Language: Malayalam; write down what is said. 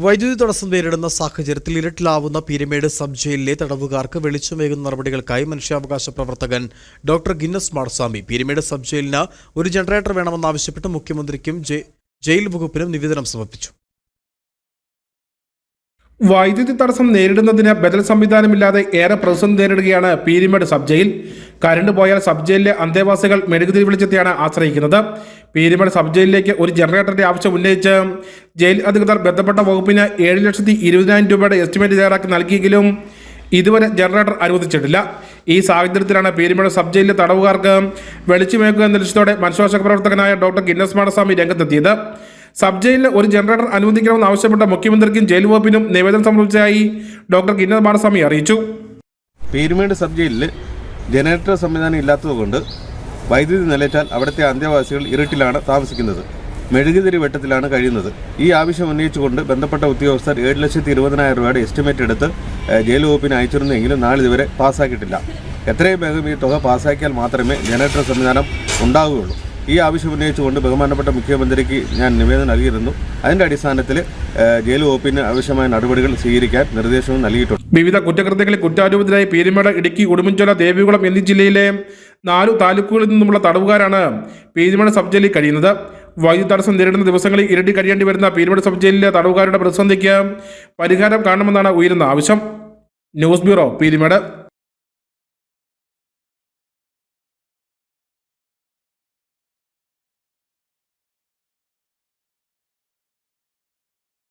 വൈദ്യുതി തടസ്സം നേരിടുന്ന സാഹചര്യത്തിൽ ഇരട്ടിലാവുന്ന പീരുമേട് സബ് ജയിലിലെ തടവുകാർക്ക് വെളിച്ചമേകുന്ന നടപടികൾക്കായി മനുഷ്യാവകാശ പ്രവർത്തകൻ doctor Guinness Madaswamy Peermade sub ജയിലിന് ഒരു ജനറേറ്റർ വേണമെന്നാവശ്യപ്പെട്ട് മുഖ്യമന്ത്രിക്കും ജയിൽ വകുപ്പിനും നിവേദനം സമർപ്പിച്ചു. വൈദ്യുതി തടസ്സം നേരിടുന്നതിന് ബദൽ സംവിധാനമില്ലാതെ ഏറെ പ്രതിസന്ധി നേരിടുകയാണ് പീരുമേട് സബ് ജയിൽ. കരണ്ട് പോയാൽ സബ് ജയിലിലെ അന്തേവാസികൾ മെഴുകുതിരി വെളിച്ചത്തെയാണ് ആശ്രയിക്കുന്നത്. പീരുമേട് സബ് ജയിലിലേക്ക് ഒരു ജനറേറ്ററിന്റെ ആവശ്യം ഉന്നയിച്ച് ജയിൽ അധികൃതർ ബന്ധപ്പെട്ട വകുപ്പിന് 7,20,000 രൂപയുടെ എസ്റ്റിമേറ്റ് തയ്യാറാക്കി നൽകിയെങ്കിലും ഇതുവരെ ജനറേറ്റർ അനുവദിച്ചിട്ടില്ല. ഈ സാഹചര്യത്തിലാണ് പീരുമേട് സബ് ജയിലിലെ തടവുകാർക്ക് വെളിച്ചമേക്കുക എന്ന ലക്ഷ്യത്തോടെ മനുഷ്യാവകാശ പ്രവർത്തകനായ ഡോക്ടർ ഗിന്നസ് മാടസ്വാമി രംഗത്തെത്തിയത്. സബ് ജയിലിന് ഒരു ജനറേറ്റർ അനുവദിക്കണമെന്ന് ആവശ്യപ്പെട്ട മുഖ്യമന്ത്രിക്കും ജയിൽ വകുപ്പിനും നിവേദനം സമർപ്പിച്ചതായി ഡോക്ടർ ഗിന്നസ് മാടസ്വാമി അറിയിച്ചു. പീരുമേട് സബ് ജയിലിൽ ജനറേറ്റർ സംവിധാനം ഇല്ലാത്തതുകൊണ്ട് വൈദ്യുതി നിലച്ചാൽ അവിടുത്തെ അന്തേവാസികൾ ഇരുട്ടിലാണ് താമസിക്കുന്നത്. മെഴുകുതിരി വെട്ടത്തിലാണ് കഴിയുന്നത്. ഈ ആവശ്യം ഉന്നയിച്ചുകൊണ്ട് ബന്ധപ്പെട്ട ഉദ്യോഗസ്ഥർ 7,20,000 രൂപയുടെ എസ്റ്റിമേറ്റ് എടുത്ത് ജയിൽ വകുപ്പിന് അയച്ചിരുന്നെങ്കിലും നാളിതുവരെ പാസ്സാക്കിയിട്ടില്ല. എത്രയും വേഗം ഈ തുക പാസ്സാക്കിയാൽ മാത്രമേ ജനറേറ്റർ സംവിധാനം ഉണ്ടാവുകയുള്ളൂ. ഈ ആവശ്യം ഉന്നയിച്ചുകൊണ്ട് ബഹുമാനപ്പെട്ട മുഖ്യമന്ത്രിക്ക് ഞാൻ നിവേദനം നൽകിയിരുന്നു. അതിന്റെ അടിസ്ഥാനത്തിൽ ജയിൽ വകുപ്പിന് ആവശ്യമായ നടപടികൾ സ്വീകരിക്കാൻ നിർദ്ദേശവും നൽകിയിട്ടുണ്ട്. വിവിധ കുറ്റകൃത്യങ്ങളിൽ കുറ്റാരോപിതരായി പീരുമേട്, ഇടുക്കി, ഉടുമ്പൻചോല, ദേവികുളം എന്നീ ജില്ലയിലെ 4 താലൂക്കുകളിൽ നിന്നുമുള്ള തടവുകാരാണ് പീരുമേട് സബ് ജയിലിൽ കഴിയുന്നത്. വൈദ്യുതി തടസ്സം നേരിടുന്ന ദിവസങ്ങളിൽ ഇരട്ടി കഴിയേണ്ടി വരുന്ന പീരുമേട് സബ് ജയിലിലെ തടവുകാരുടെ പ്രതിസന്ധിക്ക് പരിഹാരം കാണണമെന്നാണ് ഉയരുന്ന ആവശ്യം. News bureau, Peermade.